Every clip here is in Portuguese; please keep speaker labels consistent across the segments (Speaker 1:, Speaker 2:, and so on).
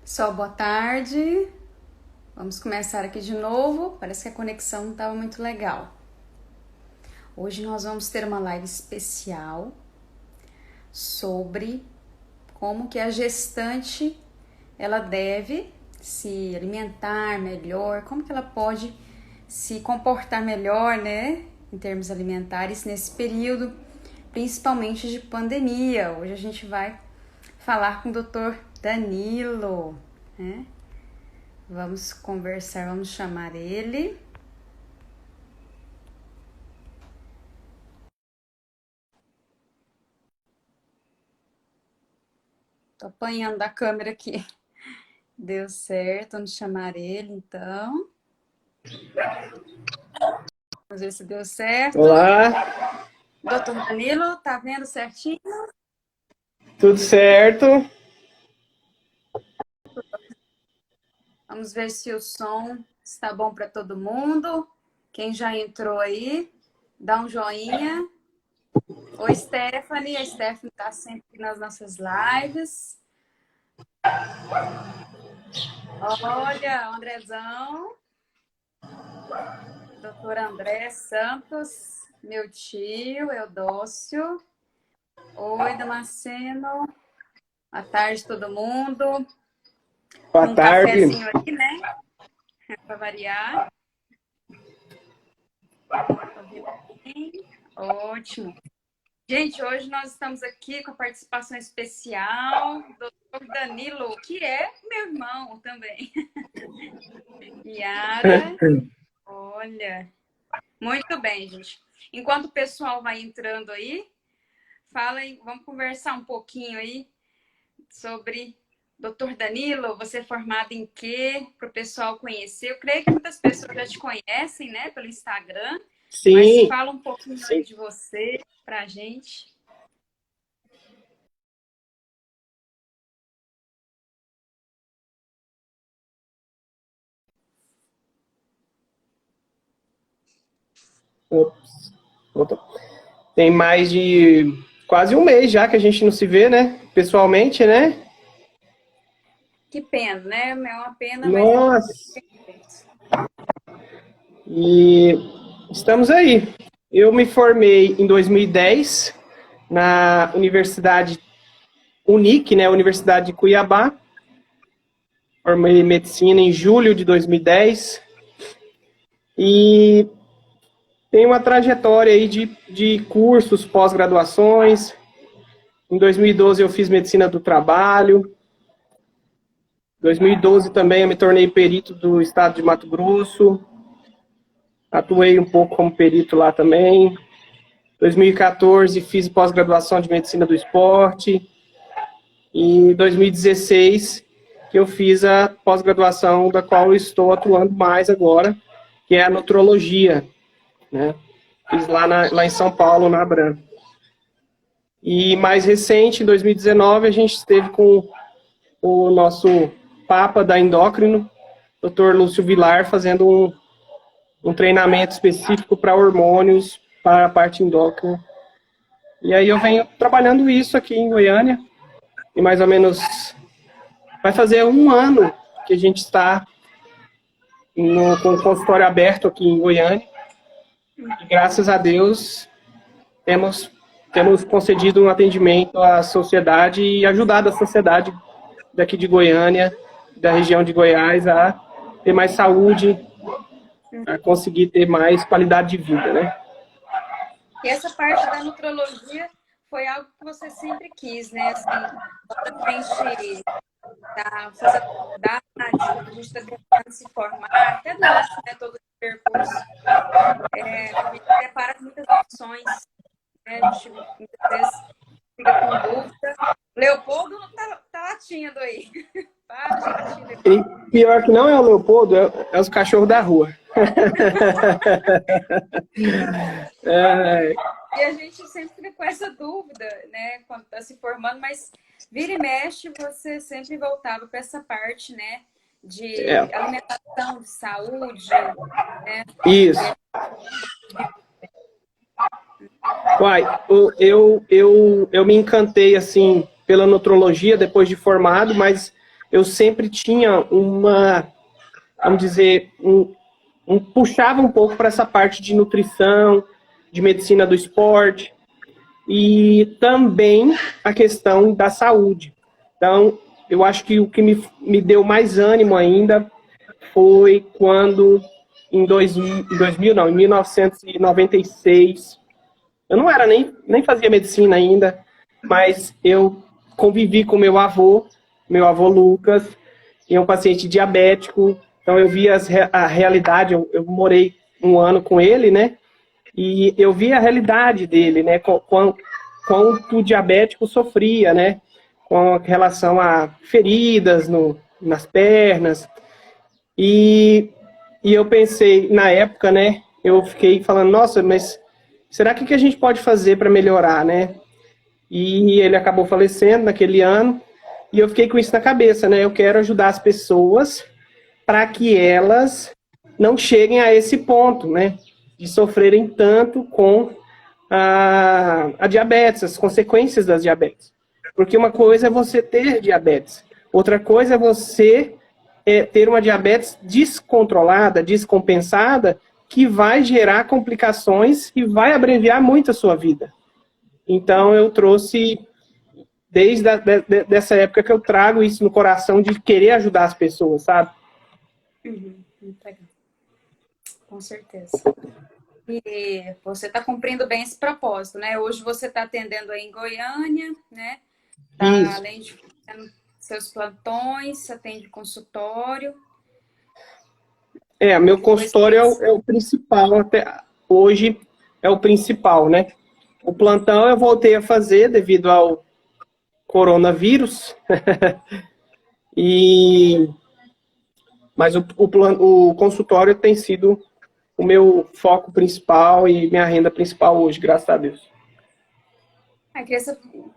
Speaker 1: Pessoal, boa tarde. Vamos começar aqui de novo. Parece que a conexão não estava muito legal. Hoje nós vamos ter uma live especial sobre como que a gestante ela deve se alimentar melhor, como que ela pode se comportar melhor, né, em termos alimentares nesse período, principalmente de pandemia. Hoje a gente vai falar com o Dr. Danilo, né? Vamos conversar, vamos chamar ele. Tô apanhando da câmera aqui. Deu certo, vamos chamar ele então. Vamos ver se deu certo.
Speaker 2: Olá.
Speaker 1: Doutor Danilo, tá vendo certinho?
Speaker 2: Tudo certo?
Speaker 1: Vamos ver se o som está bom para todo mundo. Quem já entrou aí, dá um joinha. Oi, Stephanie. A Stephanie está sempre nas nossas lives. Olha, Andrezão. Doutor André Santos, meu tio, Eudócio. Oi, Damasceno. Boa tarde, todo mundo.
Speaker 2: Boa
Speaker 1: Um
Speaker 2: tarde.
Speaker 1: cafezinho aqui, né? Para variar. Ótimo. Gente, hoje nós estamos aqui com a participação especial do Dr. Danilo, que é meu irmão também. Yara. Olha. Muito bem, gente. Enquanto o pessoal vai entrando aí, falem, vamos conversar um pouquinho aí sobre Dr. Danilo. Você é formado em quê? Para o pessoal conhecer. Eu creio que muitas pessoas já te conhecem, né, pelo Instagram.
Speaker 2: Sim.
Speaker 1: Mas fala um pouquinho
Speaker 2: Sim.
Speaker 1: aí de você para a gente.
Speaker 2: Ops. Tem mais de quase um mês já que a gente não se vê, né? Pessoalmente, né?
Speaker 1: Que pena, né? É uma pena, mas...
Speaker 2: Nossa. E estamos aí. Eu me formei em 2010 na Universidade Unic, né? Universidade de Cuiabá. Formei medicina em julho de 2010. E tem uma trajetória aí de cursos, pós-graduações. Em 2012 eu fiz medicina do trabalho. Em 2012 também eu me tornei perito do estado de Mato Grosso. Atuei um pouco como perito lá também. Em 2014 fiz pós-graduação de medicina do esporte. E em 2016 que eu fiz a pós-graduação da qual eu estou atuando mais agora, que é a nutrologia, né? Fiz lá em São Paulo, na Abram. E mais recente, em 2019, a gente esteve com o nosso Papa da Endócrino, Dr. Lúcio Vilar, fazendo um treinamento específico para hormônios, para a parte endócrina. E aí eu venho trabalhando isso aqui em Goiânia, e mais ou menos vai fazer um ano que a gente está com o consultório aberto aqui em Goiânia. E graças a Deus temos concedido um atendimento à sociedade e ajudado a sociedade daqui de Goiânia, da região de Goiás, a ter mais saúde, a conseguir ter mais qualidade de vida, né?
Speaker 1: E essa parte da nutrologia foi algo que você sempre quis, né? Assim, quando a gente está fazendo faculdade, quando a gente está tentando se formar, até durante, né, todo o percurso, a gente prepara muitas opções, né? A gente muitas vezes fica com dúvida. Leopoldo não tá latindo aí. Para de latir, Leopoldo.
Speaker 2: E pior que não é o Leopoldo, é os cachorros da rua.
Speaker 1: E a gente sempre fica com essa dúvida, né, quando está se formando, mas vira e mexe, você sempre voltava para essa parte, né, de alimentação, de saúde, né?
Speaker 2: Isso. Uai, eu me encantei, assim, pela nutrologia depois de formado, mas eu sempre tinha vamos dizer, puxava um pouco para essa parte de nutrição, de medicina do esporte e também a questão da saúde. Então, eu acho que o que me deu mais ânimo ainda foi quando, em 1996, eu não era nem fazia medicina ainda, mas eu convivi com meu avô Lucas, e é um paciente diabético, então eu vi a realidade, eu morei um ano com ele, né? E eu vi a realidade dele, né? Quanto o diabético sofria, né? Com relação a feridas nas pernas. E eu pensei, na época, né? Eu fiquei falando, nossa, mas será que a gente pode fazer para melhorar, né? E ele acabou falecendo naquele ano. E eu fiquei com isso na cabeça, né? Eu quero ajudar as pessoas para que elas não cheguem a esse ponto, né? De sofrerem tanto com a diabetes, as consequências das diabetes. Porque uma coisa é você ter diabetes, outra coisa é você ter uma diabetes descontrolada, descompensada, que vai gerar complicações e vai abreviar muito a sua vida. Então, eu trouxe, desde dessa época que eu trago isso no coração de querer ajudar as pessoas, sabe?
Speaker 1: Muito legal. Com certeza. E você está cumprindo bem esse propósito, né? Hoje você está atendendo aí em Goiânia, né? Tá, além de seus plantões, você atende consultório.
Speaker 2: Meu consultório é o principal, até hoje é o principal, né? O plantão eu voltei a fazer devido ao coronavírus, mas o consultório tem sido o meu foco principal e minha renda principal hoje, graças a Deus.
Speaker 1: Eu queria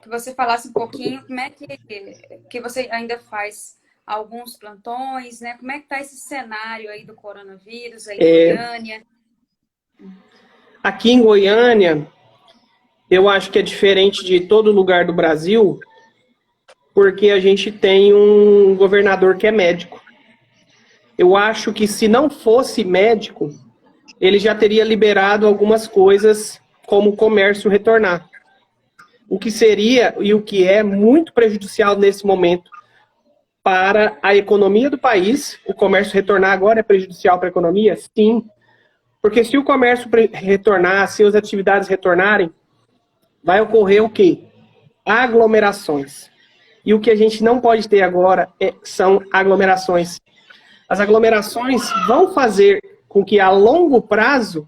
Speaker 1: que você falasse um pouquinho como é que você ainda faz alguns plantões, né? Como é que está esse cenário aí do coronavírus aí em Goiânia?
Speaker 2: Aqui em Goiânia, eu acho que é diferente de todo lugar do Brasil, porque a gente tem um governador que é médico. Eu acho que se não fosse médico, ele já teria liberado algumas coisas, como o comércio retornar. O que seria e o que é muito prejudicial nesse momento para a economia do país. O comércio retornar agora é prejudicial para a economia? Sim. Porque se o comércio retornar, se as atividades retornarem, vai ocorrer o quê? Aglomerações. E o que a gente não pode ter agora são aglomerações. As aglomerações vão fazer com que, a longo prazo,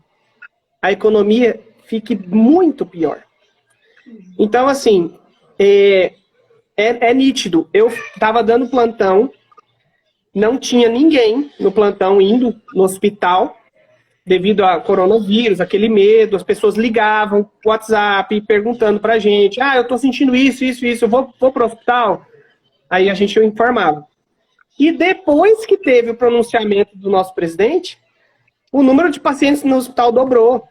Speaker 2: a economia fique muito pior. Então, assim, é nítido. Eu estava dando plantão, não tinha ninguém no plantão indo no hospital, devido ao coronavírus, aquele medo, as pessoas ligavam, WhatsApp, perguntando pra gente, eu tô sentindo isso, eu vou pro hospital? Aí a gente informava. E depois que teve o pronunciamento do nosso presidente, o número de pacientes no hospital dobrou.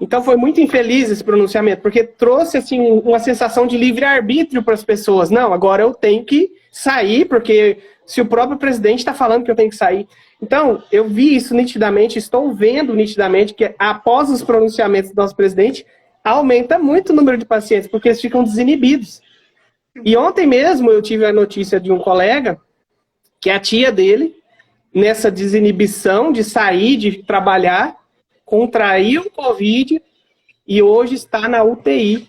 Speaker 2: Então foi muito infeliz esse pronunciamento, porque trouxe assim uma sensação de livre-arbítrio para as pessoas. Não, agora eu tenho que sair, porque se o próprio presidente está falando que eu tenho que sair. Então, eu vi isso nitidamente, estou vendo nitidamente que após os pronunciamentos do nosso presidente, aumenta muito o número de pacientes, porque eles ficam desinibidos. E ontem mesmo eu tive a notícia de um colega, que a tia dele, nessa desinibição de sair, de trabalhar, contraiu o Covid e hoje está na UTI,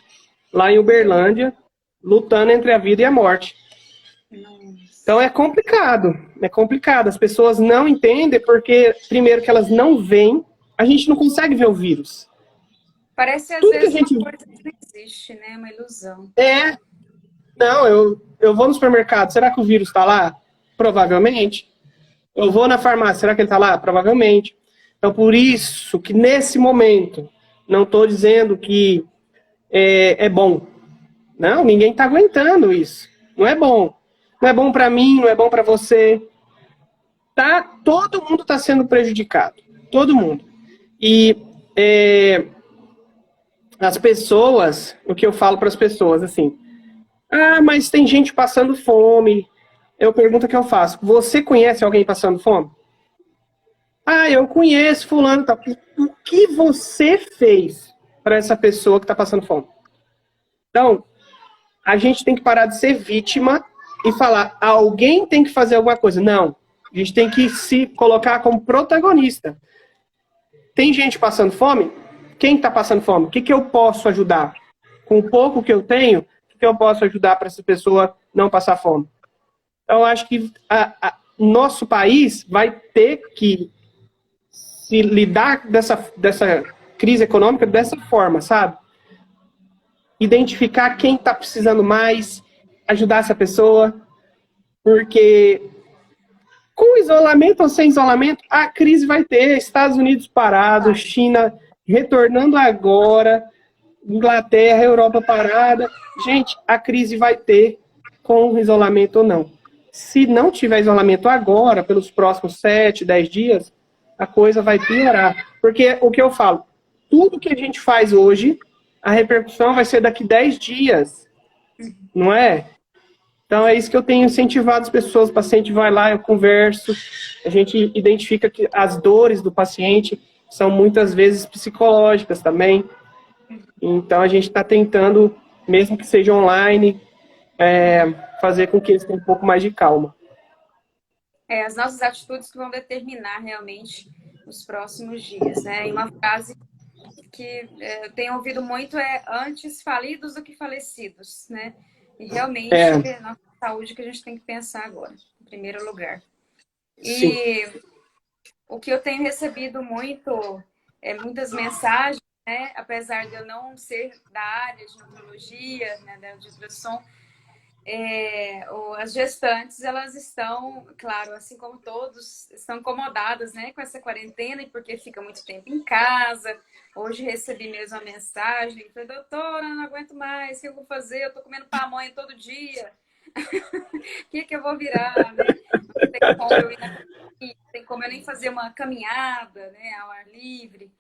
Speaker 2: lá em Uberlândia, lutando entre a vida e a morte. Então é complicado, as pessoas não entendem porque, primeiro, que elas não veem, a gente não consegue ver o vírus.
Speaker 1: Parece às vezes uma coisa que não existe, né? Uma ilusão.
Speaker 2: Não, eu vou no supermercado, será que o vírus está lá? Provavelmente. Eu vou na farmácia, será que ele está lá? Provavelmente. Então, por isso que nesse momento, não estou dizendo que é bom. Não, ninguém está aguentando isso. Não é bom. Não é bom para mim, não é bom para você. Todo mundo está sendo prejudicado. Todo mundo. E as pessoas, o que eu falo para as pessoas, assim, mas tem gente passando fome, eu pergunto que eu faço. Você conhece alguém passando fome? Ah, eu conheço fulano. Tá. O que você fez para essa pessoa que está passando fome? Então, a gente tem que parar de ser vítima e falar, alguém tem que fazer alguma coisa. Não, a gente tem que se colocar como protagonista. Tem gente passando fome? Quem está passando fome? O que eu posso ajudar? Com o pouco que eu tenho, o que eu posso ajudar para essa pessoa não passar fome? Então, eu acho que nosso país vai ter que se lidar dessa crise econômica dessa forma, sabe? Identificar quem está precisando mais, ajudar essa pessoa, porque com isolamento ou sem isolamento, a crise vai ter. Estados Unidos parado, China retornando agora, Inglaterra, Europa parada. Gente, a crise vai ter com isolamento ou não. Se não tiver isolamento agora, pelos próximos 7, 10 dias, a coisa vai piorar. Porque o que eu falo, tudo que a gente faz hoje, a repercussão vai ser daqui 10 dias, não é? Então é isso que eu tenho incentivado as pessoas. O paciente vai lá, eu converso, a gente identifica que as dores do paciente são muitas vezes psicológicas também. Então a gente está tentando, mesmo que seja online, fazer com que eles tenham um pouco mais de calma.
Speaker 1: As nossas atitudes que vão determinar realmente os próximos dias, né? E uma frase que eu tenho ouvido muito é antes falidos do que falecidos, né? E realmente é a nossa saúde que a gente tem que pensar agora, em primeiro lugar.
Speaker 2: Sim.
Speaker 1: E o que eu tenho recebido muito muitas mensagens, né? Apesar de eu não ser da área de nutrologia, né, de ultrassom, as gestantes, elas estão, claro, assim como todos, estão incomodadas, né, com essa quarentena, e porque fica muito tempo em casa. Hoje recebi mesmo a mensagem, falei, doutora, não aguento mais, o que eu vou fazer? Eu tô comendo pamonha todo dia. O que eu vou virar, né? Não tem como eu ir na academia, não tem como eu nem fazer uma caminhada, né, ao ar livre.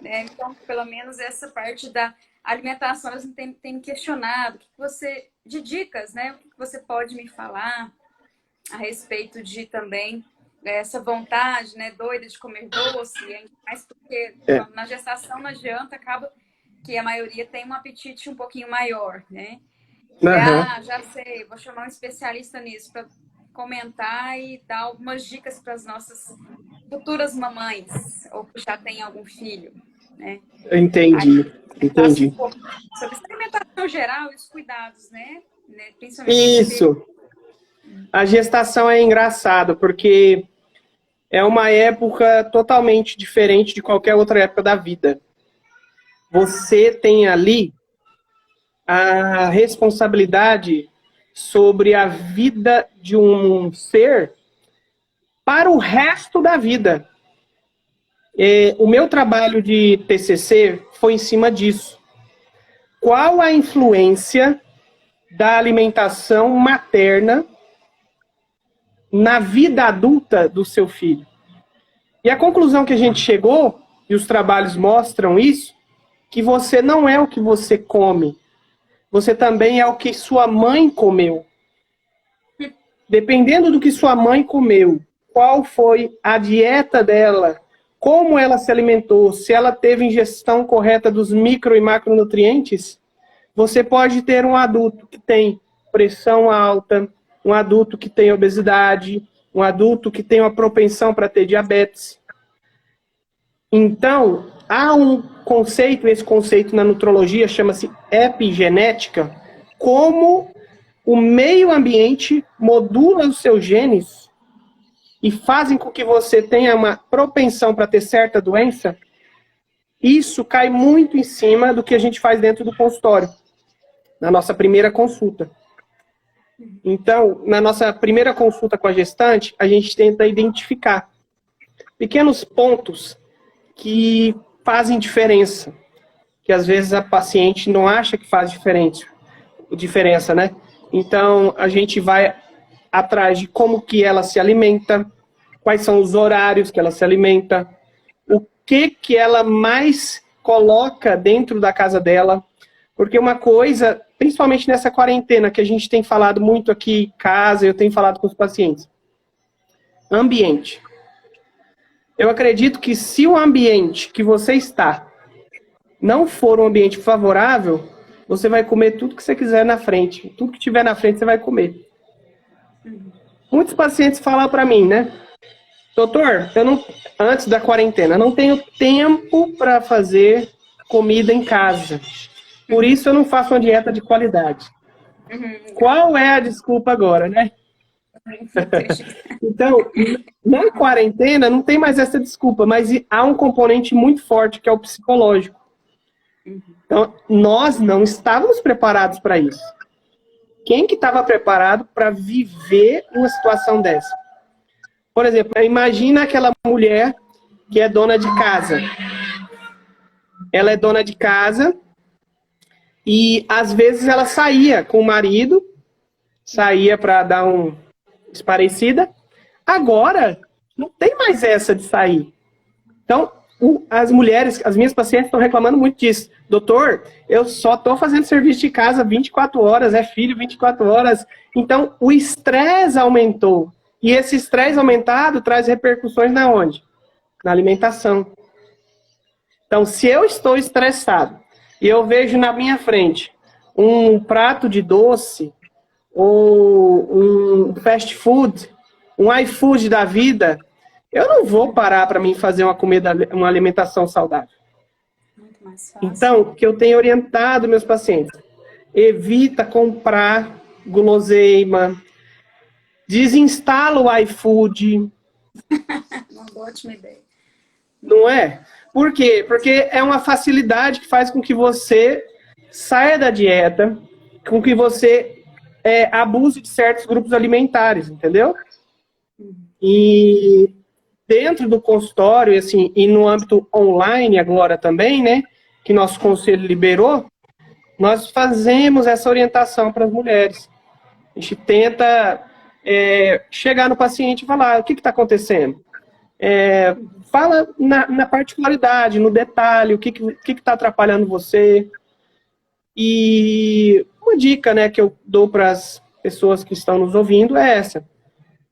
Speaker 1: Então, pelo menos essa parte da alimentação, elas têm me questionado. O que você, de dicas, né? O que você pode me falar a respeito de também essa vontade, né, doida de comer doce, mas porque na gestação, na janta, acaba que a maioria tem um apetite um pouquinho maior, né? Já sei, vou chamar um especialista nisso para comentar e dar algumas dicas para as nossas futuras mamães, ou que já têm algum filho, né?
Speaker 2: Entendi.
Speaker 1: Sobre alimentação geral e os cuidados, né? Principalmente
Speaker 2: isso. A gestação é engraçado, porque é uma época totalmente diferente de qualquer outra época da vida. Você tem ali a responsabilidade sobre a vida de um ser para o resto da vida. O meu trabalho de TCC foi em cima disso. Qual a influência da alimentação materna na vida adulta do seu filho? E a conclusão que a gente chegou, e os trabalhos mostram isso, que você não é o que você come, você também é o que sua mãe comeu. Dependendo do que sua mãe comeu, qual foi a dieta dela, como ela se alimentou, se ela teve ingestão correta dos micro e macronutrientes, você pode ter um adulto que tem pressão alta, um adulto que tem obesidade, um adulto que tem uma propensão para ter diabetes. Então, há um conceito, esse conceito na nutrologia chama-se epigenética, como o meio ambiente modula os seus genes e fazem com que você tenha uma propensão para ter certa doença. Isso cai muito em cima do que a gente faz dentro do consultório, na nossa primeira consulta. Então, na nossa primeira consulta com a gestante, a gente tenta identificar pequenos pontos que fazem diferença, que às vezes a paciente não acha que faz diferença, né? Então, a gente vai atrás de como que ela se alimenta, quais são os horários que ela se alimenta, o que ela mais coloca dentro da casa dela, porque uma coisa principalmente nessa quarentena, que a gente tem falado muito aqui em casa, eu tenho falado com os pacientes. Ambiente. Eu acredito que se o ambiente que você está não for um ambiente favorável, você vai comer tudo que você quiser na frente. Tudo que tiver na frente, você vai comer. Muitos pacientes falam para mim, né? Doutor, eu não, antes da quarentena, eu não tenho tempo para fazer comida em casa. Por isso eu não faço uma dieta de qualidade. Qual é a desculpa agora, né? Então, na quarentena não tem mais essa desculpa, mas há um componente muito forte que é o psicológico. Então, nós não estávamos preparados para isso. Quem que estava preparado para viver uma situação dessa? Por exemplo, imagina aquela mulher que é dona de casa. Ela é dona de casa e, às vezes, ela saía com o marido, saía para dar um esparecida. Agora, não tem mais essa de sair. Então, as mulheres, as minhas pacientes estão reclamando muito disso. Doutor, eu só estou fazendo serviço de casa 24 horas, é filho 24 horas. Então, o estresse aumentou. E esse estresse aumentado traz repercussões na onde? Na alimentação. Então, se eu estou estressado e eu vejo na minha frente um prato de doce ou um fast food, um iFood da vida, eu não vou parar para mim fazer uma comida, uma alimentação saudável.
Speaker 1: Muito mais fácil.
Speaker 2: Então, o que eu tenho orientado meus pacientes, evita comprar guloseima, desinstala o iFood.
Speaker 1: Uma ótima ideia.
Speaker 2: Não é? Por quê? Porque é uma facilidade que faz com que você saia da dieta, com que você abuse de certos grupos alimentares, entendeu? E dentro do consultório, assim, e no âmbito online agora também, né, que nosso conselho liberou, nós fazemos essa orientação para as mulheres. A gente tenta chegar no paciente e falar, o que está acontecendo? Fala na particularidade, no detalhe, o que está atrapalhando você. E uma dica, né, que eu dou para as pessoas que estão nos ouvindo é essa.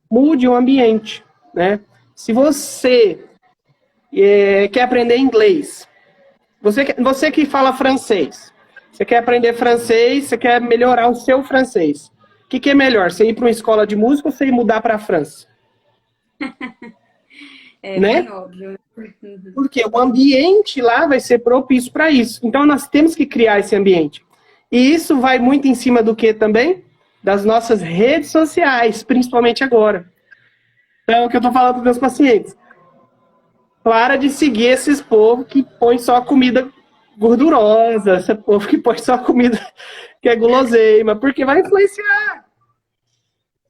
Speaker 2: Mude o ambiente, né? Se você quer aprender inglês, você que fala francês, você quer aprender francês, você quer melhorar o seu francês. O que é melhor, você ir para uma escola de música ou você ir mudar para a França? Né?
Speaker 1: Bem óbvio.
Speaker 2: Porque o ambiente lá vai ser propício para isso. Então, nós temos que criar esse ambiente. E isso vai muito em cima do que também? Das nossas redes sociais, principalmente agora. Então, é o que eu estou falando para os meus pacientes. Para de seguir esses povos que põem só comida gordurosa, esse povo que põe só comida que é guloseima, porque vai influenciar.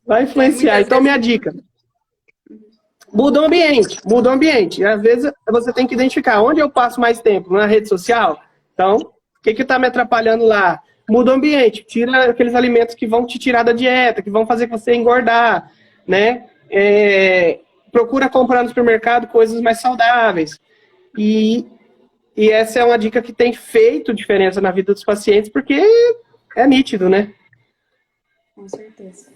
Speaker 2: Vai influenciar. Então, minha dica. Muda o ambiente, muda o ambiente. E, às vezes, você tem que identificar onde eu passo mais tempo, na rede social. Então, o que está me atrapalhando lá? Muda o ambiente, tira aqueles alimentos que vão te tirar da dieta, que vão fazer você engordar, né? Procura comprar no supermercado coisas mais saudáveis. E essa é uma dica que tem feito diferença na vida dos pacientes, porque é nítido, né?
Speaker 1: Com certeza.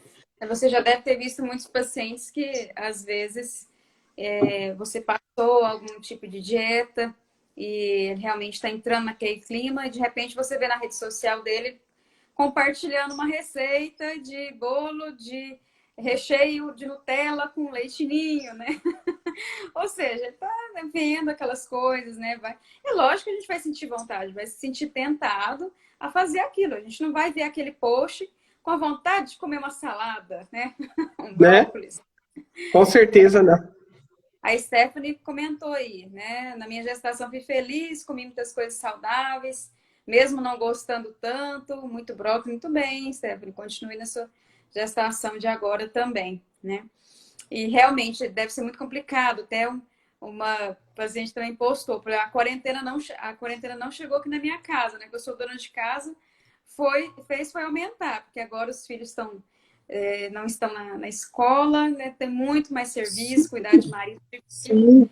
Speaker 1: Você já deve ter visto muitos pacientes que, às vezes, você passou algum tipo de dieta e realmente está entrando naquele clima e, de repente, você vê na rede social dele compartilhando uma receita de bolo de recheio de Nutella com leite ninho, né? Ou seja, tá vendo aquelas coisas, né? É lógico que a gente vai sentir vontade, vai se sentir tentado a fazer aquilo. A gente não vai ver aquele post com a vontade de comer uma salada, né? Um brócolis.
Speaker 2: Né? Com certeza não.
Speaker 1: A Stephanie comentou aí, né? Na minha gestação fui feliz, comi muitas coisas saudáveis, mesmo não gostando tanto, muito brócolis, muito bem, Stephanie. Continue na sua gestação de agora também, né? E realmente deve ser muito complicado. Até uma paciente também postou, a quarentena não chegou aqui na minha casa, né? Que eu sou dona de casa, foi aumentar, porque agora os filhos não estão na escola, né? Tem muito mais serviço, cuidar de marido.
Speaker 2: Sim.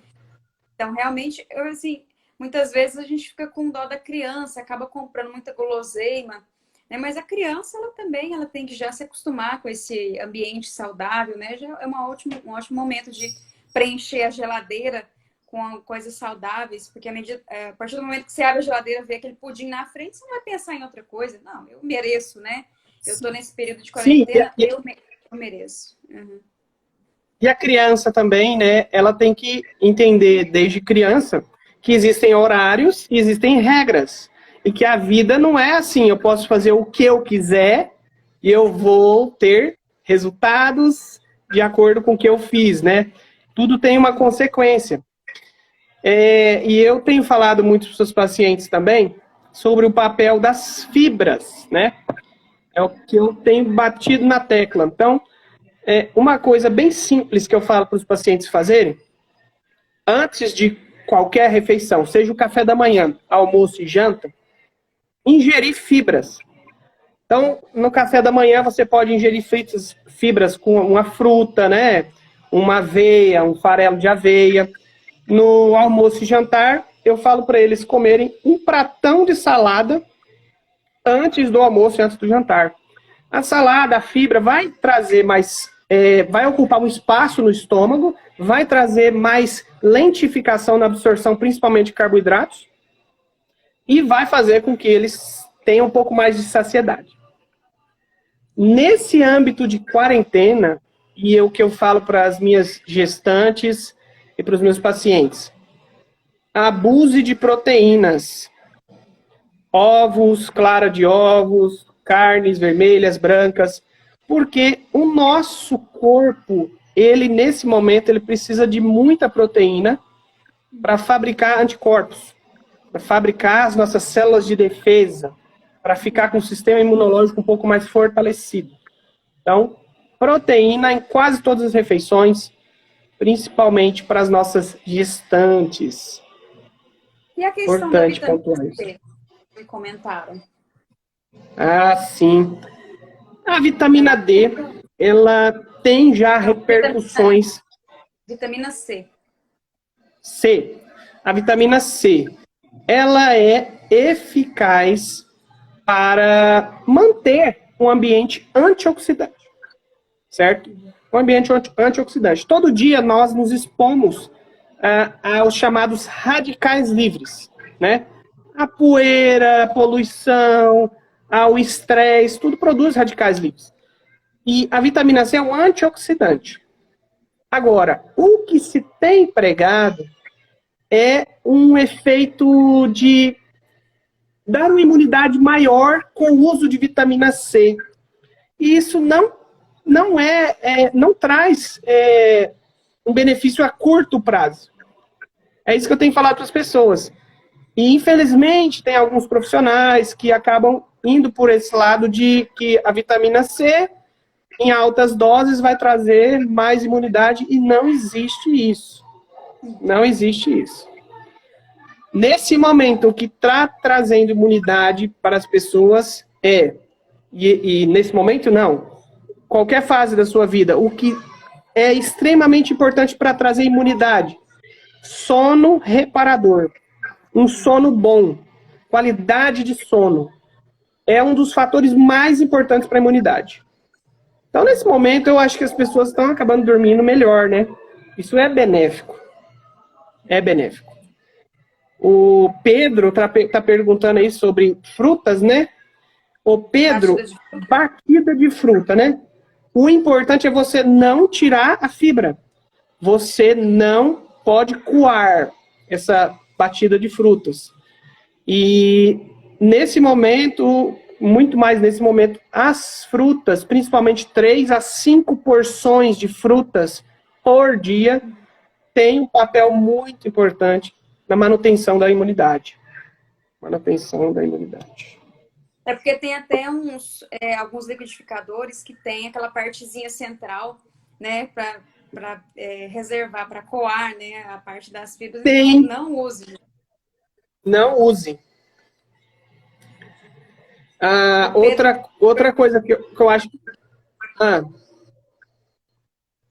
Speaker 1: Então, realmente, assim, muitas vezes a gente fica com dó da criança, acaba comprando muita guloseima, né? Mas a criança, ela também, ela tem que já se acostumar com esse ambiente saudável, né? Já é um ótimo momento de preencher a geladeira com coisas saudáveis, porque a partir do momento que você abre a geladeira, vê aquele pudim na frente, você não vai pensar em outra coisa. Não, eu mereço, né? Eu tô nesse período de
Speaker 2: Sim,
Speaker 1: quarentena, eu mereço. Uhum.
Speaker 2: e a criança também, né? Ela tem que entender desde criança que existem horários e existem regras. E que a vida não é assim, eu posso fazer o que eu quiser e eu vou ter resultados de acordo com o que eu fiz, né? Tudo tem uma consequência. E eu tenho falado muito para os seus pacientes também sobre o papel das fibras, né? É o que eu tenho batido na tecla. Então, uma coisa bem simples que eu falo para os pacientes fazerem, antes de qualquer refeição, seja o café da manhã, almoço e janta, ingerir fibras. Então, no café da manhã, você pode ingerir fibras com uma fruta, né? Uma aveia, um farelo de aveia. No almoço e jantar, eu falo para eles comerem um pratão de salada antes do almoço e antes do jantar. A salada, a fibra, vai trazer mais, vai ocupar um espaço no estômago, vai trazer mais lentificação na absorção, principalmente de carboidratos, e vai fazer com que eles tenham um pouco mais de saciedade. Nesse âmbito de quarentena, e é o que eu falo para as minhas gestantes e para os meus pacientes, abuse de proteínas, ovos, clara de ovos, carnes vermelhas, brancas, porque o nosso corpo, ele nesse momento, ele precisa de muita proteína para fabricar anticorpos, para fabricar as nossas células de defesa, para ficar com o sistema imunológico um pouco mais fortalecido. Então, proteína em quase todas as refeições, principalmente para as nossas gestantes.
Speaker 1: E a questão da
Speaker 2: Importante
Speaker 1: vitamina
Speaker 2: pontuar isso.
Speaker 1: C, que comentaram?
Speaker 2: Ah, sim. A vitamina D, ela tem já repercussões.
Speaker 1: Vitamina C.
Speaker 2: C. A vitamina C, ela é eficaz para manter um ambiente antioxidante, certo? Um ambiente antioxidante. Todo dia nós nos expomos aos chamados radicais livres, né? A poeira, a poluição, ao estresse, tudo produz radicais livres. E a vitamina C é um antioxidante. Agora, o que se tem pregado é um efeito de dar uma imunidade maior com o uso de vitamina C. E isso não traz um benefício a curto prazo. É isso que eu tenho falado para as pessoas. E, infelizmente, tem alguns profissionais que acabam indo por esse lado de que a vitamina C, em altas doses, vai trazer mais imunidade, e não existe isso. Não existe isso. Nesse momento, o que está trazendo imunidade para as pessoas e nesse momento não, qualquer fase da sua vida, o que é extremamente importante para trazer imunidade, sono reparador, um sono bom, qualidade de sono, é um dos fatores mais importantes para a imunidade. Então, nesse momento, eu acho que as pessoas estão acabando dormindo melhor, né? Isso é benéfico. É benéfico. O Pedro tá perguntando aí sobre frutas, né? O Pedro, batida de fruta, né? O importante é você não tirar a fibra. Você não pode coar essa batida de frutas. E nesse momento, muito mais nesse momento, as frutas, principalmente 3 a 5 porções de frutas por dia, têm um papel muito importante na manutenção da imunidade. Manutenção da imunidade.
Speaker 1: É porque tem até alguns liquidificadores que tem aquela partezinha central, né, para reservar, para coar, né, a parte das fibras.
Speaker 2: Tem.
Speaker 1: Então, não use.
Speaker 2: Não use. Outra coisa que eu acho.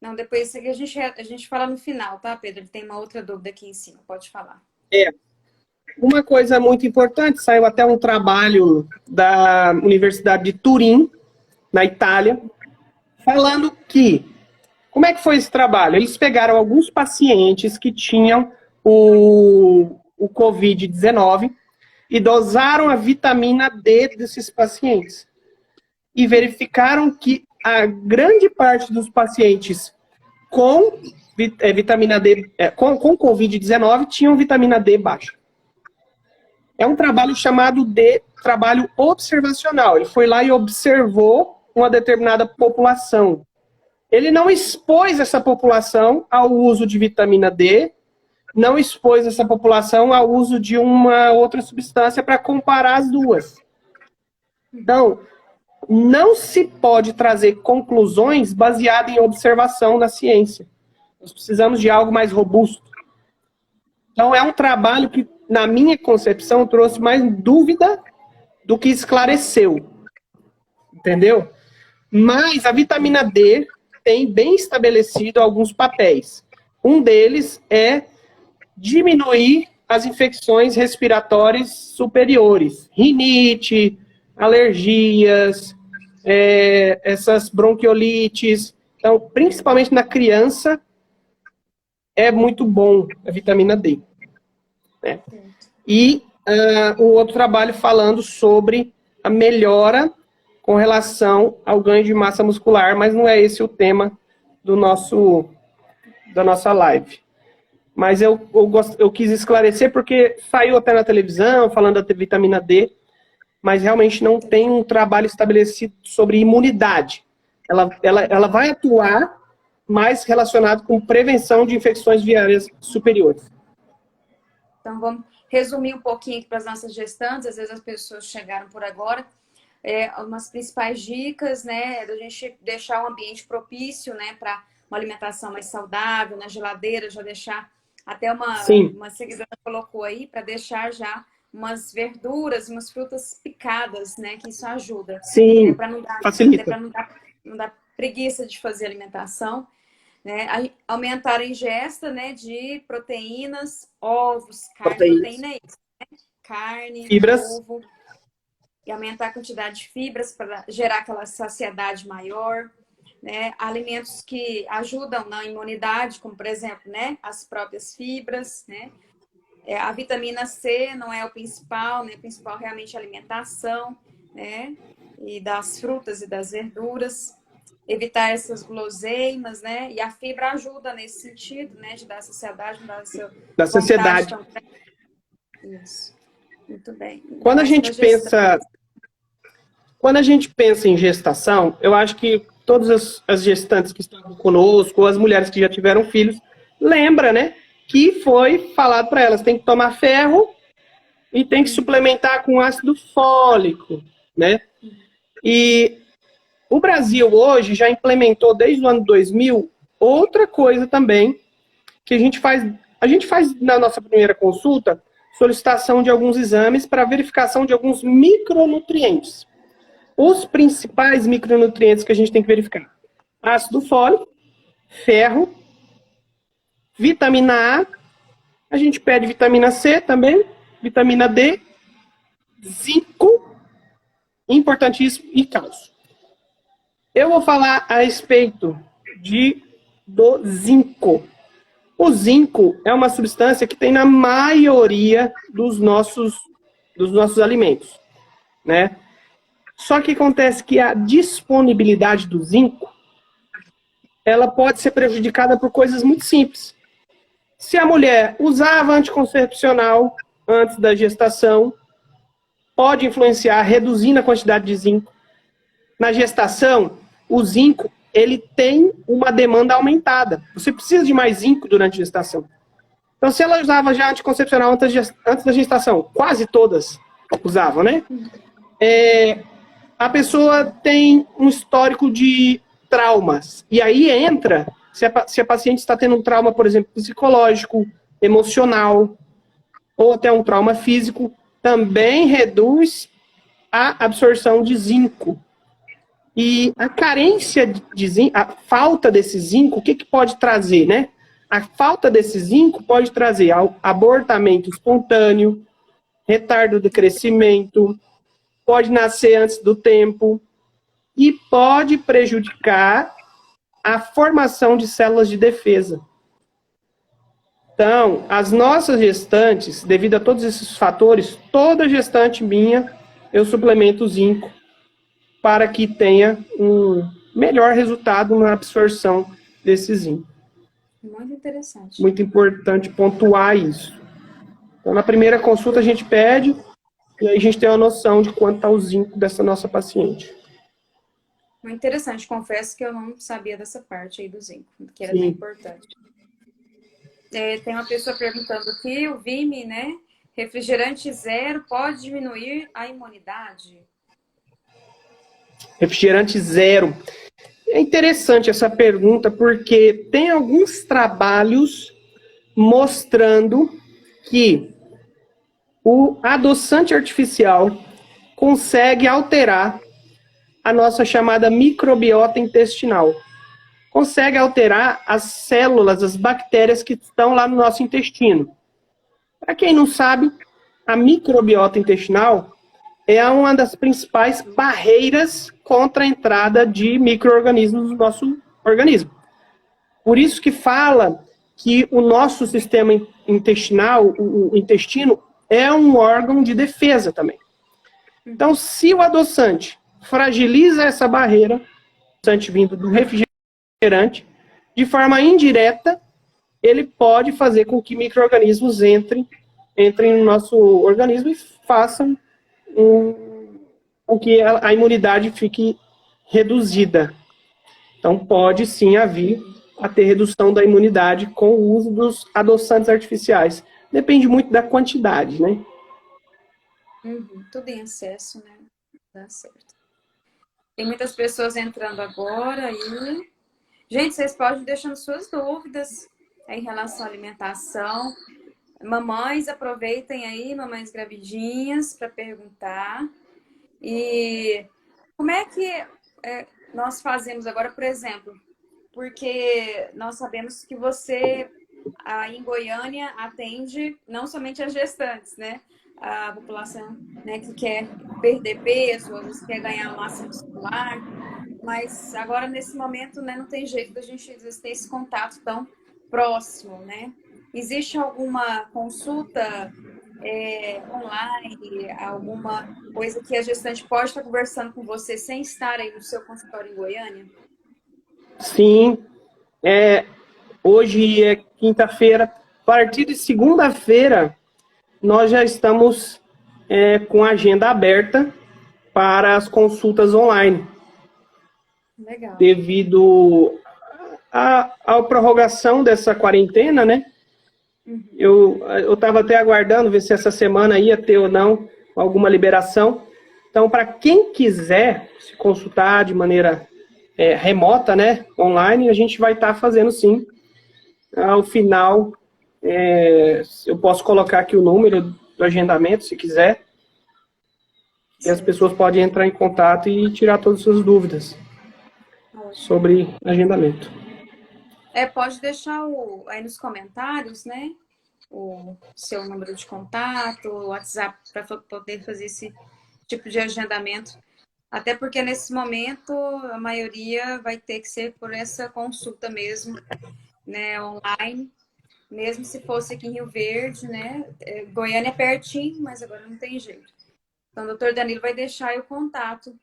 Speaker 1: Não, depois isso aqui a gente fala no final, tá, Pedro? Ele tem uma outra dúvida aqui em cima, pode falar.
Speaker 2: uma coisa muito importante, saiu até um trabalho da Universidade de Turim, na Itália, falando que, como é que foi esse trabalho? Eles pegaram alguns pacientes que tinham o Covid-19 e dosaram a vitamina D desses pacientes. E verificaram que a grande parte dos pacientes com vitamina D, com Covid-19 tinham vitamina D baixa. É um trabalho chamado de trabalho observacional. Ele foi lá e observou uma determinada população. Ele não expôs essa população ao uso de vitamina D, não expôs essa população ao uso de uma outra substância para comparar as duas. Então, não se pode trazer conclusões baseadas em observação na ciência. Nós precisamos de algo mais robusto. Então, é um trabalho que, na minha concepção, trouxe mais dúvida do que esclareceu. Entendeu? Mas a vitamina D tem bem estabelecido alguns papéis. Um deles é diminuir as infecções respiratórias superiores. Rinite, alergias, essas bronquiolites. Então, principalmente na criança, é muito bom a vitamina D. Né? E o outro trabalho falando sobre a melhora com relação ao ganho de massa muscular, mas não é esse o tema da nossa live. Mas eu quis esclarecer porque saiu até na televisão falando da vitamina D, mas realmente não tem um trabalho estabelecido sobre imunidade. Ela vai atuar mais relacionado com prevenção de infecções viárias superiores.
Speaker 1: Então, vamos resumir um pouquinho para as nossas gestantes. Às vezes as pessoas chegaram por agora. Umas principais dicas, né, da gente deixar um ambiente propício, né, para uma alimentação mais saudável, na geladeira, já deixar, até uma seguidora colocou aí, para deixar já umas verduras, umas frutas picadas, né, que isso ajuda.
Speaker 2: Sim,
Speaker 1: para não dar,
Speaker 2: facilita.
Speaker 1: Para não dar preguiça de fazer alimentação, né, aumentar a ingesta, né, de proteínas, ovos, carne, proteína é isso, né? Carne,
Speaker 2: fibras,
Speaker 1: ovo, e aumentar a quantidade de fibras para gerar aquela saciedade maior, né? Alimentos que ajudam na imunidade, como por exemplo, né, as próprias fibras, né? A vitamina C não é o principal, né? O principal realmente é a alimentação, né? E das frutas e das verduras. Evitar essas guloseimas, né? E a fibra ajuda nesse sentido, né? De dar saciedade,
Speaker 2: da saciedade.
Speaker 1: Isso. Muito bem.
Speaker 2: Quando a gente pensa em gestação, eu acho que todas as gestantes que estão conosco, ou as mulheres que já tiveram filhos, lembra, né? Que foi falado para elas, tem que tomar ferro e tem que suplementar com ácido fólico, né? E o Brasil hoje já implementou desde o ano 2000 outra coisa também que a gente faz na nossa primeira consulta, solicitação de alguns exames para verificação de alguns micronutrientes. Os principais micronutrientes que a gente tem que verificar: ácido fólico, ferro, vitamina A gente pede vitamina C também, vitamina D, zinco, importantíssimo, e cálcio. Eu vou falar a respeito do zinco. O zinco é uma substância que tem na maioria dos nossos alimentos, né? Só que acontece que a disponibilidade do zinco, ela pode ser prejudicada por coisas muito simples. Se a mulher usava anticoncepcional antes da gestação, pode influenciar reduzindo a quantidade de zinco. Na gestação, o zinco, ele tem uma demanda aumentada. Você precisa de mais zinco durante a gestação. Então, se ela usava já anticoncepcional antes da gestação, quase todas usavam, né? A pessoa tem um histórico de traumas. E aí entra, se a paciente está tendo um trauma, por exemplo, psicológico, emocional, ou até um trauma físico, também reduz a absorção de zinco. E a carência de zinco, a falta desse zinco, o que pode trazer, né? A falta desse zinco pode trazer abortamento espontâneo, retardo do crescimento, pode nascer antes do tempo e pode prejudicar a formação de células de defesa. Então, as nossas gestantes, devido a todos esses fatores, toda gestante minha, eu suplemento zinco para que tenha um melhor resultado na absorção desse zinco.
Speaker 1: Muito interessante.
Speaker 2: Muito importante pontuar isso. Então, na primeira consulta a gente pede e aí a gente tem uma noção de quanto está o zinco dessa nossa paciente.
Speaker 1: Muito interessante. Confesso que eu não sabia dessa parte aí do zinco, que era
Speaker 2: Sim.
Speaker 1: tão importante. Tem uma pessoa perguntando aqui, o Vime, né? Refrigerante zero pode diminuir a imunidade?
Speaker 2: Refrigerante zero. É interessante essa pergunta, porque tem alguns trabalhos mostrando que o adoçante artificial consegue alterar a nossa chamada microbiota intestinal. Consegue alterar as células, as bactérias que estão lá no nosso intestino. Para quem não sabe, a microbiota intestinal é uma das principais barreiras contra a entrada de micro-organismos no nosso organismo. Por isso que fala que o nosso sistema intestinal, o intestino, é um órgão de defesa também. Então, se o adoçante fragiliza essa barreira, adoçante vindo do refrigerante, de forma indireta, ele pode fazer com que micro-organismos entrem no nosso organismo e façam com que a imunidade fique reduzida. Então, pode sim haver a ter redução da imunidade com o uso dos adoçantes artificiais. Depende muito da quantidade, né?
Speaker 1: Tudo em excesso, né? Dá certo. Tem muitas pessoas entrando agora aí. Gente, vocês podem ir deixando suas dúvidas em relação à alimentação. Mamães, aproveitem aí, mamães gravidinhas, para perguntar. E como é que nós fazemos agora, por exemplo, porque nós sabemos que você, aí em Goiânia, atende não somente as gestantes, né? A população, né, que quer perder peso, ou quer ganhar massa muscular, mas agora, nesse momento, né, não tem jeito da gente às vezes ter esse contato tão próximo, né? Existe alguma consulta online, alguma coisa que a gestante pode estar conversando com você sem estar aí no seu consultório em Goiânia?
Speaker 2: Sim. Hoje é quinta-feira. A partir de segunda-feira, nós já estamos com a agenda aberta para as consultas online.
Speaker 1: Legal.
Speaker 2: Devido à prorrogação dessa quarentena, né? Eu estava até aguardando ver se essa semana ia ter ou não alguma liberação. Então, para quem quiser se consultar de maneira remota, né, online, a gente vai estar fazendo sim. Ao final, eu posso colocar aqui o número do agendamento, se quiser. E as pessoas podem entrar em contato e tirar todas as suas dúvidas sobre agendamento.
Speaker 1: Pode deixar aí nos comentários, né? O seu número de contato, o WhatsApp, para poder fazer esse tipo de agendamento. Até porque, nesse momento, a maioria vai ter que ser por essa consulta mesmo, né? Online. Mesmo se fosse aqui em Rio Verde, né? Goiânia é pertinho, mas agora não tem jeito. Então, o doutor Danilo vai deixar aí o contato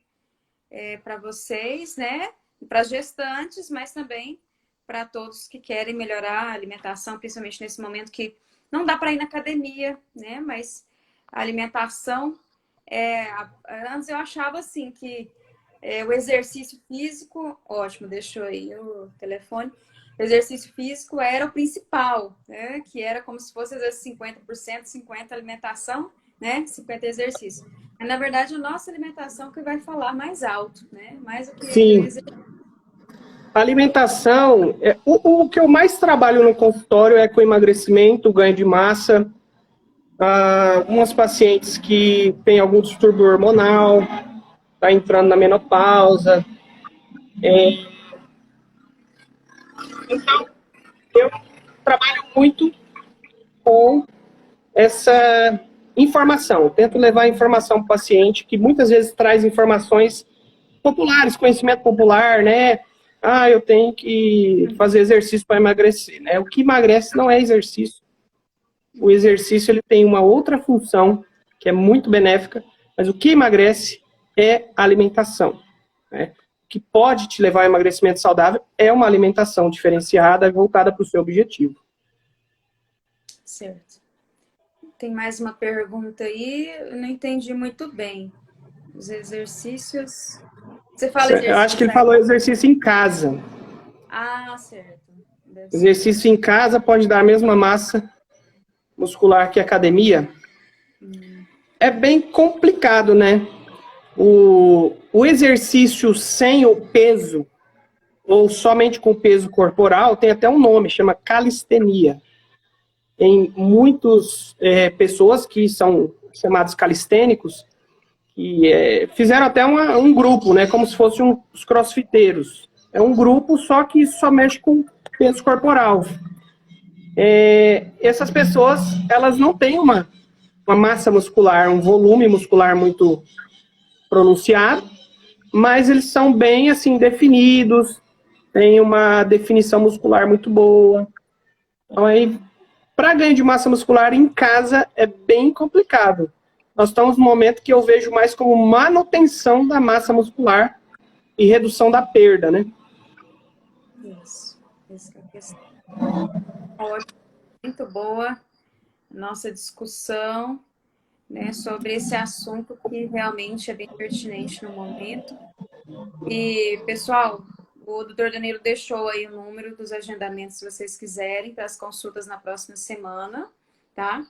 Speaker 1: para vocês, né? Para as gestantes, mas também para todos que querem melhorar a alimentação, principalmente nesse momento que não dá para ir na academia, né? Mas a alimentação, antes eu achava assim que o exercício físico, ótimo, deixou aí o telefone. O exercício físico era o principal, né? Que era como se fosse às vezes 50%, 50% alimentação, né? 50% exercício. Mas, na verdade, a nossa alimentação que vai falar mais alto, né? Mais do que
Speaker 2: Sim. A alimentação, o que eu mais trabalho no consultório é com emagrecimento, ganho de massa, algumas pacientes que têm algum distúrbio hormonal, tá entrando na menopausa. Então, eu trabalho muito com essa informação. Eu tento levar informação para o paciente, que muitas vezes traz informações populares, conhecimento popular, né? Ah, eu tenho que fazer exercício para emagrecer, né? O que emagrece não é exercício. O exercício, ele tem uma outra função, que é muito benéfica, mas o que emagrece é a alimentação, né? O que pode te levar ao emagrecimento saudável é uma alimentação diferenciada, voltada para o seu objetivo.
Speaker 1: Certo. Tem mais uma pergunta aí, eu não entendi muito bem. Os exercícios... Você fala exercício...
Speaker 2: Eu acho que ele falou exercício em casa.
Speaker 1: Ah, certo.
Speaker 2: Exercício em casa pode dar a mesma massa muscular que academia? É bem complicado, né? O exercício sem o peso, ou somente com o peso corporal, tem até um nome, chama calistenia. Tem muitas pessoas que são chamados calistênicos, que fizeram até um grupo, né? Como se fossem os crossfiteiros. É um grupo, só que só mexe com peso corporal. Essas pessoas, elas não têm uma massa muscular, um volume muscular muito pronunciado, mas eles são bem, assim, definidos, têm uma definição muscular muito boa. Então, aí, para ganho de massa muscular em casa, é bem complicado. Nós estamos num momento que eu vejo mais como manutenção da massa muscular e redução da perda, né?
Speaker 1: Isso é a questão. Ótimo, muito boa nossa discussão, né, sobre esse assunto que realmente é bem pertinente no momento. E, pessoal, o Dr. Danilo deixou aí o número dos agendamentos, se vocês quiserem, para as consultas na próxima semana, tá?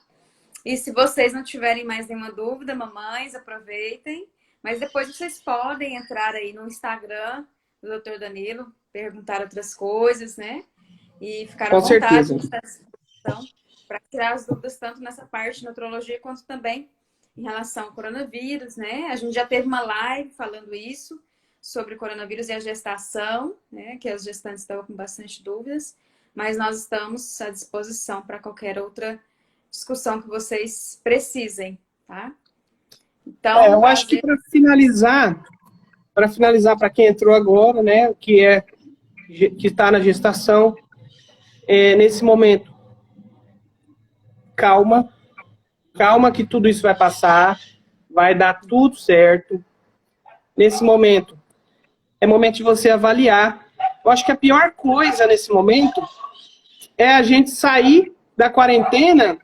Speaker 1: E se vocês não tiverem mais nenhuma dúvida, mamães, aproveitem. Mas depois vocês podem entrar aí no Instagram do Dr. Danilo, perguntar outras coisas, né? E ficar à vontade para tirar as dúvidas tanto nessa parte de nutrologia quanto também em relação ao coronavírus, né? A gente já teve uma live falando isso, sobre o coronavírus e a gestação, né? Que as gestantes estavam com bastante dúvidas, mas nós estamos à disposição para qualquer outra discussão que vocês precisem, tá? Então,
Speaker 2: eu acho que para finalizar para quem entrou agora, né, que está na gestação, nesse momento, calma que tudo isso vai passar, vai dar tudo certo. Nesse momento, é momento de você avaliar. Eu acho que a pior coisa nesse momento é a gente sair da quarentena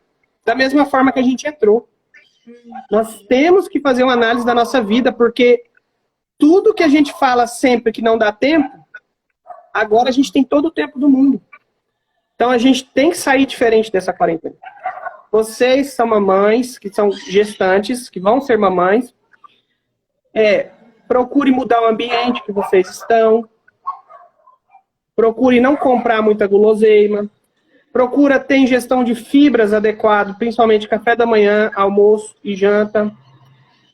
Speaker 2: da mesma forma que a gente entrou. Nós temos que fazer uma análise da nossa vida, porque tudo que a gente fala sempre que não dá tempo, agora a gente tem todo o tempo do mundo. Então a gente tem que sair diferente dessa quarentena. Vocês são mamães, que são gestantes, que vão ser mamães. Procure mudar o ambiente que vocês estão. Procure não comprar muita guloseima. Procura ter ingestão de fibras adequado, principalmente café da manhã, almoço e janta.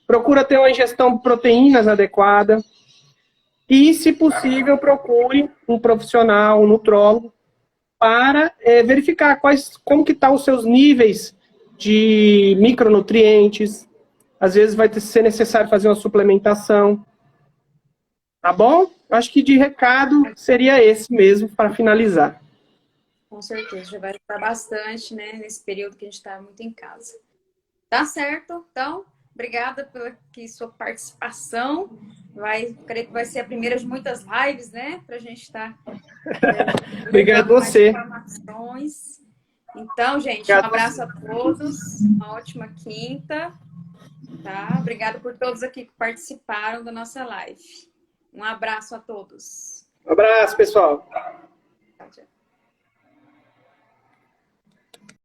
Speaker 2: Procura ter uma ingestão de proteínas adequada. E, se possível, procure um profissional, um nutrólogo, para verificar como que estão os seus níveis de micronutrientes. Às vezes vai ser necessário fazer uma suplementação. Tá bom? Acho que de recado seria esse mesmo, para finalizar.
Speaker 1: Com certeza, já vai ajudar bastante, né, nesse período que a gente está muito em casa. Tá certo? Então, obrigada pela sua participação. Creio que vai ser a primeira de muitas lives, né? Para a gente estar...
Speaker 2: Obrigado a você.
Speaker 1: Informações. Então, gente, um abraço a todos. Uma ótima quinta. Tá? Obrigada por todos aqui que participaram da nossa live. Um abraço a todos.
Speaker 2: Um abraço, pessoal.